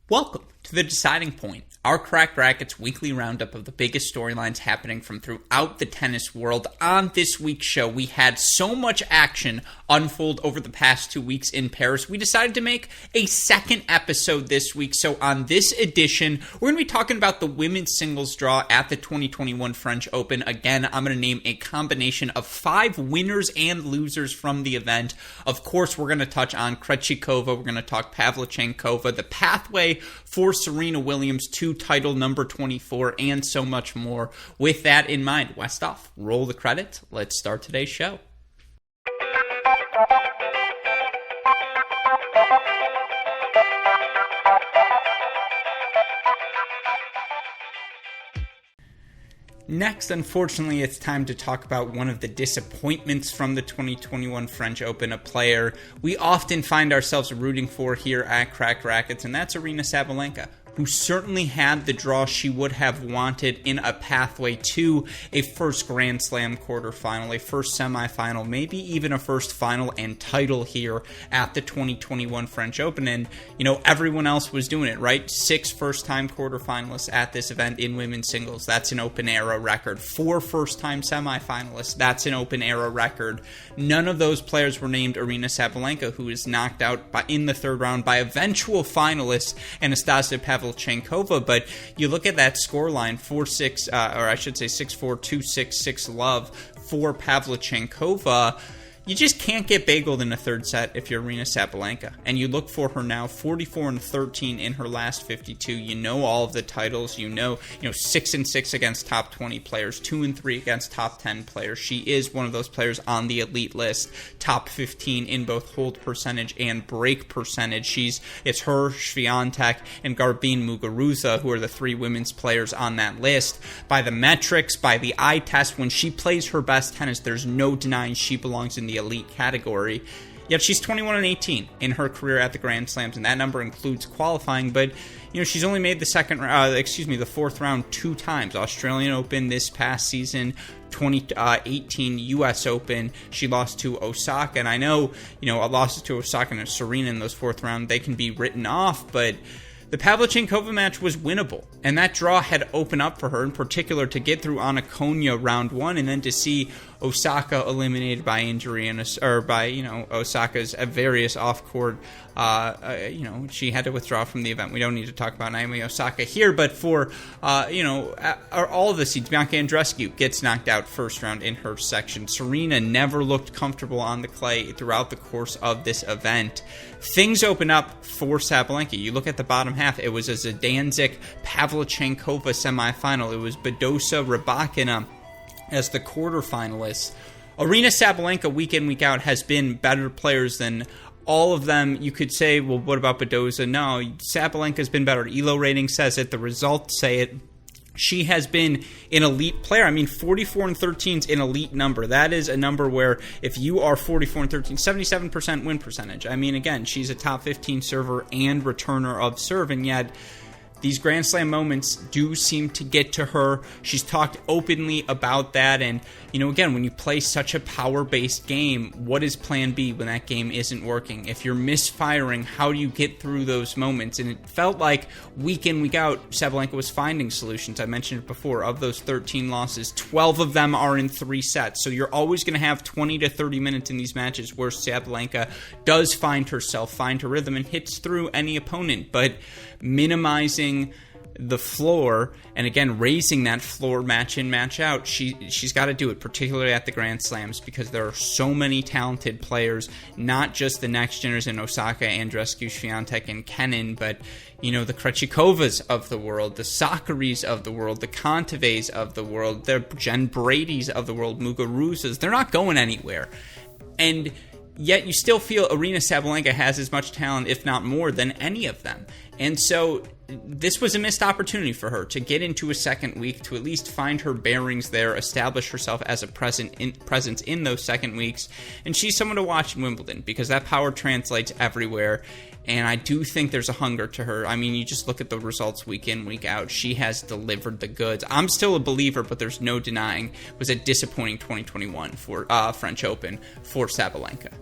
Welcome to The Deciding Point, our Cracked Racquets weekly roundup of the biggest storylines happening from throughout the tennis world. On this week's show, we had so much action unfold over the past 2 weeks in Paris, we decided to make a second episode this week. So on this edition, we're going to be talking about the women's singles draw at the 2021 French Open. Again, I'm going to name a combination of 5 winners and losers from the event. Of course, we're going to touch on Krejcikova, we're going to talk Pavlyuchenkova, the pathway for Serena Williams to title number 24, and so much more. With that in mind, Westoff, roll the credits. Let's start today's show. Next, unfortunately, it's time to talk about one of the disappointments from the 2021 French Open, a player we often find ourselves rooting for here at Cracked Racquets, and that's Aryna Sabalenka, who certainly had the draw she would have wanted in a pathway to a first Grand Slam quarterfinal, a first semifinal, maybe even a first final and title here at the 2021 French Open. And, everyone else was doing it, right? 6 first-time quarterfinalists at this event in women's singles. That's an open-era record. 4 first-time semifinalists. That's an open-era record. None of those players were named Aryna Sabalenka, who is knocked out in the third round by eventual finalist Anastasia Pavlyuchenkova. But you look at that scoreline, 4-6, or I should say 6-4, 2-6, 6-love for Pavlyuchenkova. You just can't get bageled in a third set if you're Aryna Sabalenka. And you look for her now, 44-13 in her last 52. You know all of the titles. You know 6-6 against top 20 players, 2-3 against top 10 players. She is one of those players on the elite list, top 15 in both hold percentage and break percentage. It's her, Swiatek, and Garbine Muguruza, who are the 3 women's players on that list. By the metrics, by the eye test, when she plays her best tennis, there's no denying she belongs in the elite category. Yet she's 21-18 in her career at the Grand Slams, and that number includes qualifying. But she's only made the fourth round 2 times. Australian Open this past season, 2018 U.S. Open, she lost to Osaka. And I know, losses to Osaka and Serena in those fourth round, they can be written off, but the Pavlyuchenkova match was winnable, and that draw had opened up for her, in particular to get through Anna Konya round 1, and then to see Osaka eliminated by injury or by Osaka's various off-court. She had to withdraw from the event. We don't need to talk about Naomi Osaka here, but for all of the seeds, Bianca Andreescu gets knocked out first round in her section. Serena never looked comfortable on the clay throughout the course of this event. Things open up for Sabalenka. You look at the bottom half, it was a Zidansek Pavlyuchenkova semifinal. It was Badosa Rybakina as the quarterfinalists. Aryna Sabalenka, week in, week out, has been better players than all of them. You could say, well, what about Badosa? No, Sabalenka's been better. ELO rating says it. The results say it. She has been an elite player. 44-13 is an elite number. That is a number where if you are 44-13, 77% win percentage. Again, she's a top 15 server and returner of serve, and yet these Grand Slam moments do seem to get to her. She's talked openly about that. And, again, when you play such a power-based game, what is plan B when that game isn't working? If you're misfiring, how do you get through those moments? And it felt like week in, week out, Sabalenka was finding solutions. I mentioned it before. Of those 13 losses, 12 of them are in 3 sets. So you're always going to have 20 to 30 minutes in these matches where Sabalenka does find herself, find her rhythm, and hits through any opponent. But minimizing the floor, and again raising that floor match in, match out, she's got to do it, particularly at the Grand Slams, because there are so many talented players, not just the next generation, Osaka, Andreescu, Swiatek, and Kenin, but the Krejcikovas of the world, the Sakkari's of the world, the Kontave's of the world, the Jen Brady's of the world, Muguruza's. They're not going anywhere. And yet you still feel Aryna Sabalenka has as much talent, if not more, than any of them. And so this was a missed opportunity for her to get into a second week, to at least find her bearings there, establish herself as a presence in those second weeks. And she's someone to watch in Wimbledon because that power translates everywhere. And I do think there's a hunger to her. You just look at the results week in, week out. She has delivered the goods. I'm still a believer, but there's no denying it was a disappointing 2021 for French Open for Sabalenka.